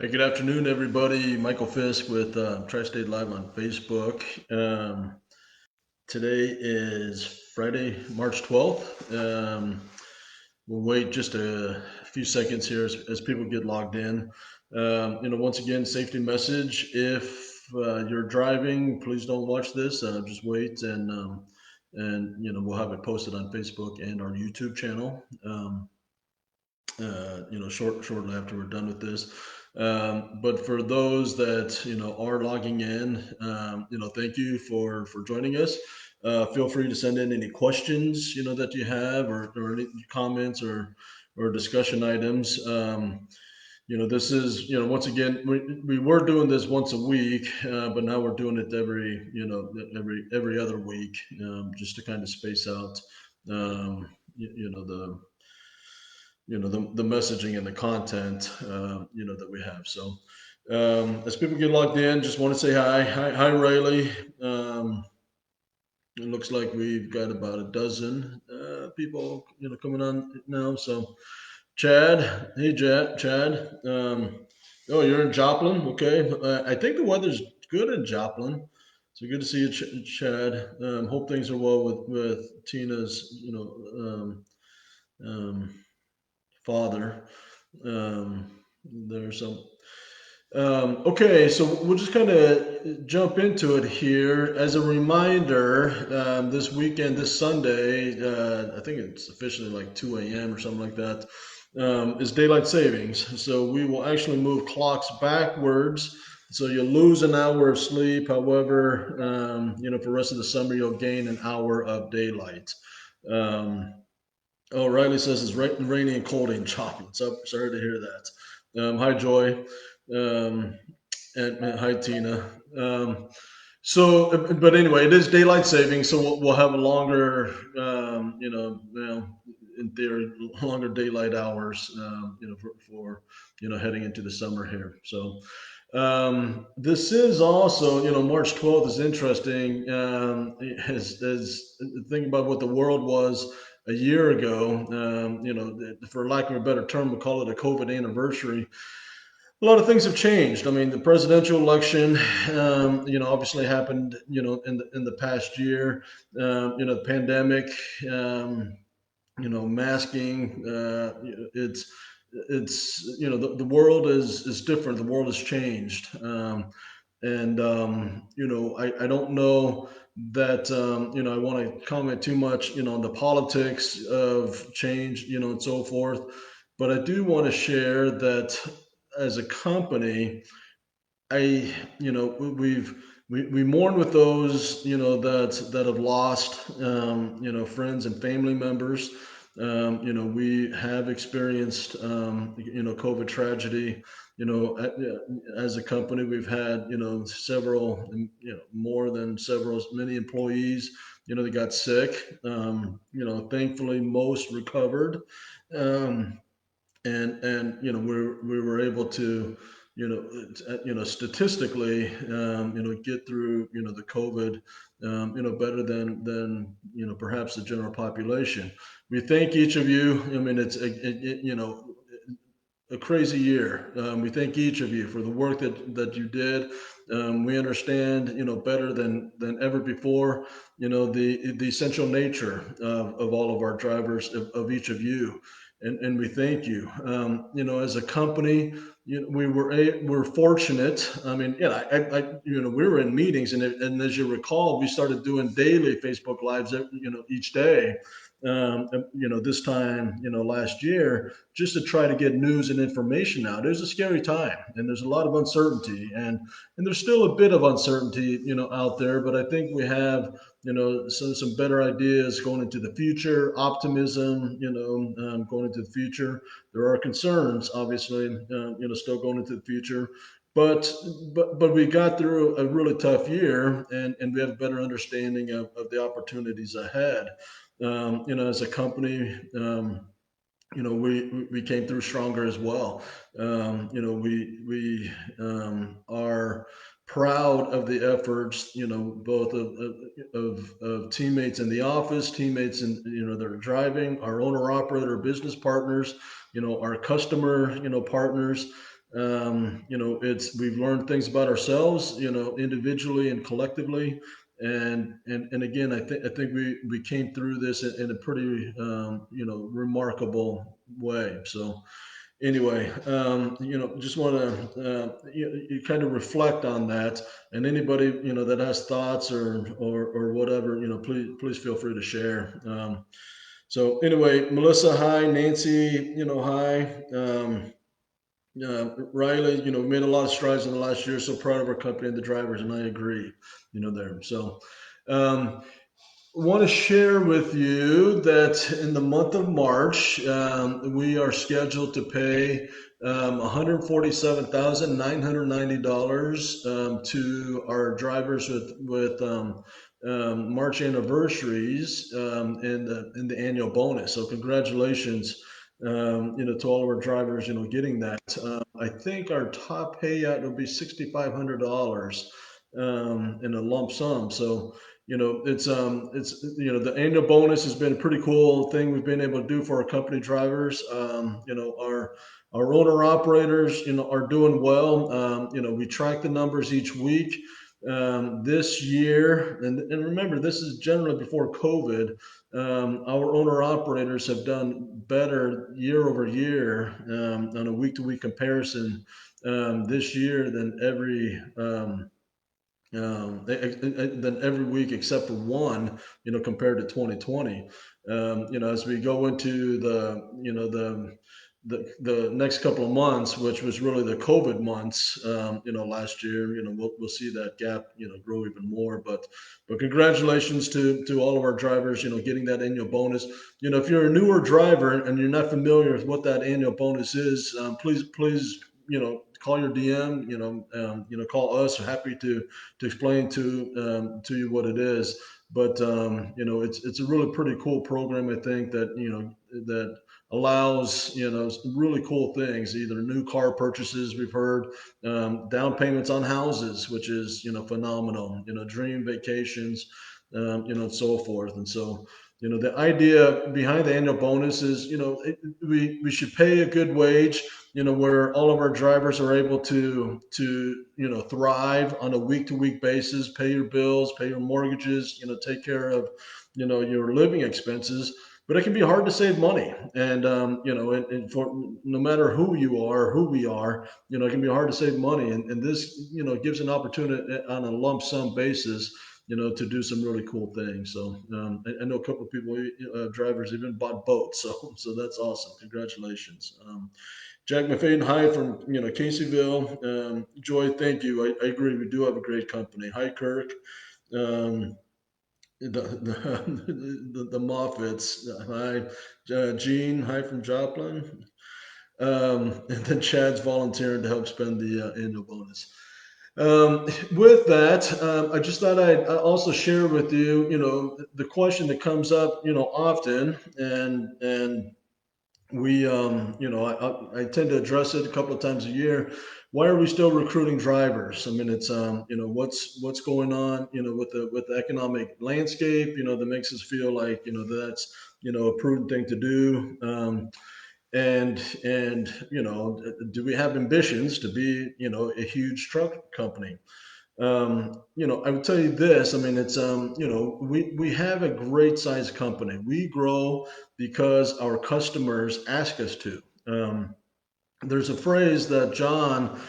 Hey, good afternoon, everybody. Michael Fisk with Tri-State Live on Facebook. Today is Friday, March 12th. We'll wait just a few seconds here as people get logged in. Once again, safety message. If you're driving, please don't watch this. Just wait and we'll have it posted on Facebook and our YouTube channel. Shortly after we're done with this. But for those that are logging in, thank you for joining us. Feel free to send in any questions that you have, or any comments or discussion items. This is once again we were doing this once a week, but now we're doing it every other week, just to kind of space out um, you, you know the the messaging and the content that we have. So as people get logged in, just want to say hi Riley. It looks like we've got about a dozen people coming on now. So Chad, hey Chad. Oh, you're in Joplin, okay. I think the weather's good in Joplin. So good to see you, Chad. Hope things are well with Tina's um, father. There's some. Okay, so we'll just kind of jump into it here. As a reminder, this weekend, this Sunday, I think it's officially like 2 a.m. or something like that, is daylight savings. So we will actually move clocks backwards. So you'll lose an hour of sleep. However, for the rest of the summer, you'll gain an hour of daylight. Um, Oh, Riley says it's rainy and cold in Joplin. So sorry to hear that. Hi, Joy. Um, and hi, Tina. But anyway, it is daylight saving, so we'll have a longer, in theory, longer daylight hours, for heading into the summer here. So this is also, March 12th is interesting. As think about what the world was a year ago. For lack of a better term, we'll call it a COVID anniversary. A lot of things have changed. I mean, the presidential election, obviously happened, in the past year. The pandemic, masking. It's the world is different. The world has changed, and I don't know that I want to comment too much on the politics of change, and so forth. But I do want to share that as a company, I, we mourn with those, that have lost, friends and family members. We have experienced, COVID tragedy. As a company, we've had, several, more than several, many employees, that got sick. Thankfully, most recovered. Um, and we were able to statistically get through the COVID better than perhaps the general population. We thank each of you. I mean, it's a crazy year. We thank each of you for the work that you did. We understand, better than ever before, the essential nature of all of our drivers, of each of you, and we thank you. As a company, we're fortunate. I mean, we were in meetings, and as you recall, we started doing daily Facebook lives, each day. This time, last year, just to try to get news and information out. It was a scary time, and there's a lot of uncertainty, and there's still a bit of uncertainty, out there. But I think we have, some better ideas going into the future, optimism, going into the future. There are concerns, obviously, still going into the future. But but we got through a really tough year, and we have a better understanding of the opportunities ahead. As a company, we came through stronger as well. We are proud of the efforts, both of teammates in the office, teammates in that are driving, our owner operator business partners, our customer partners. It's we've learned things about ourselves, individually and collectively, and again, I think we came through this in a pretty remarkable way. So anyway, just want to you kind of reflect on that, and anybody that has thoughts or whatever, please feel free to share. So anyway, Melissa, hi. Nancy, hi. Riley, we made a lot of strides in the last year. So proud of our company and the drivers, and I agree. There. So, um, want to share with you that in the month of March, we are scheduled to pay $147,990 to our drivers with March anniversaries in the annual bonus. So congratulations, to all of our drivers, getting that. I think our top payout will be $6,500 in a lump sum. So it's the annual bonus has been a pretty cool thing we've been able to do for our company drivers. Our owner operators are doing well. We track the numbers each week. This year, and remember, this is generally before COVID. Our owner operators have done better year over year on a week to week comparison this year than every week except for one, compared to 2020. As we go into the next couple of months, which was really the COVID months, last year, we'll see that gap, grow even more. But congratulations to all of our drivers, getting that annual bonus. If you're a newer driver and you're not familiar with what that annual bonus is, please, call your DM, call us. We're happy to explain to you what it is. But it's a really pretty cool program. I think that allows some really cool things. Either new car purchases, we've heard, down payments on houses, which is phenomenal. Dream vacations, and so forth. And so the idea behind the annual bonus is we should pay a good wage, where all of our drivers are able to thrive on a week to week basis, pay your bills, pay your mortgages, take care of your living expenses. But it can be hard to save money, and for no matter who you are, who we are, it can be hard to save money, and this gives an opportunity on a lump sum basis, to do some really cool things. So I know a couple of people, drivers, even bought boats, so that's awesome. Congratulations. Jack McFadden, hi from Caseyville. Joy, thank you. I agree. We do have a great company. Hi, Kirk. Um, the Moffats. Hi, Gene. Hi from Joplin. And then Chad's volunteering to help spend the annual bonus. With that, I just thought I'd also share with you, the question that comes up, often, and I tend to address it a couple of times a year. Why are we still recruiting drivers? I mean, it's what's going on, with the economic landscape, that makes us feel like that's a prudent thing to do. And do we have ambitions to be a huge truck company? I would tell you this. I mean, it's we have a great sized company. We grow because our customers ask us to. There's a phrase that John,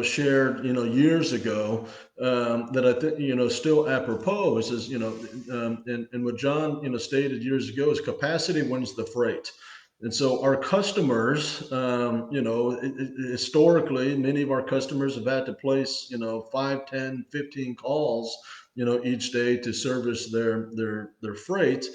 shared, years ago, that I think, still apropos. It says, and what John, stated years ago is capacity wins the freight. And so our customers, historically, many of our customers have had to place, 5, 10, 15 calls, each day to service their freight.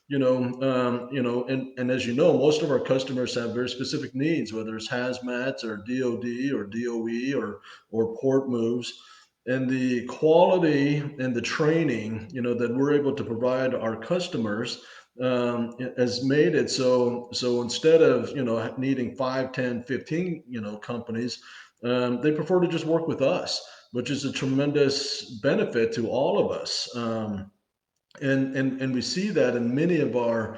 And as you know, most of our customers have very specific needs, whether it's hazmats or DOD or DOE or port moves. And the quality and the training, that we're able to provide our customers, has made it so instead of needing 5, 10, 15 companies, they prefer to just work with us, which is a tremendous benefit to all of us. And we see that in many of our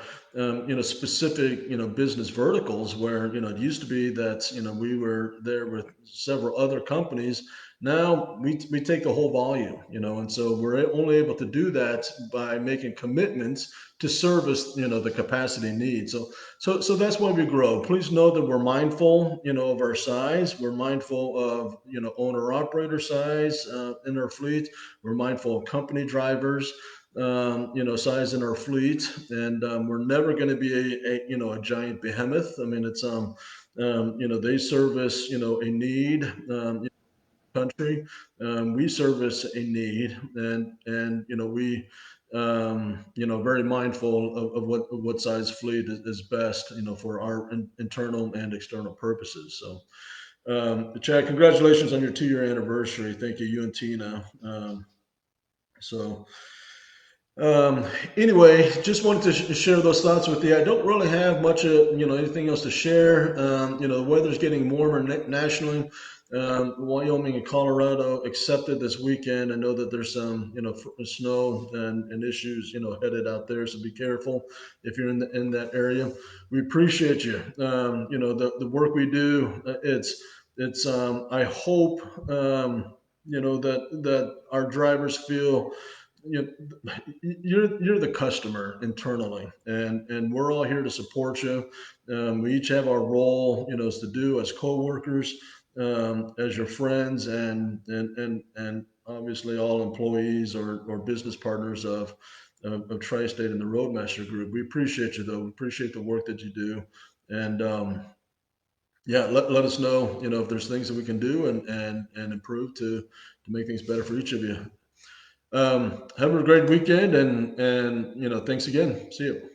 specific business verticals, where it used to be that we were there with several other companies. Now we take the whole volume, and so we're only able to do that by making commitments to service the capacity needs. So that's why we grow. Please know that we're mindful of our size. We're mindful of owner operator size in our fleet. We're mindful of company drivers size in our fleet, and we're never going to be a giant behemoth. I mean, it's they service a need country. We service a need, and we very mindful of what size fleet is best for our internal and external purposes. So. Chad, congratulations on your 2-year anniversary. Thank you, you and Tina. So, um, anyway, just wanted to share those thoughts with you. I don't really have much of anything else to share. The weather's getting warmer nationally. Wyoming and Colorado accepted this weekend. I know that there's some snow and issues headed out there, so be careful if you're in that area. We appreciate you. The work we do. It's I hope that our drivers feel you know, you're the customer internally, and we're all here to support you. We each have our role, as to do as coworkers, as your friends, and obviously all employees or business partners of Tri-State and the Roadmaster Group. We appreciate you, though. We appreciate the work that you do, and yeah, let us know, if there's things that we can do and improve to make things better for each of you. Have a great weekend, and thanks again. See you.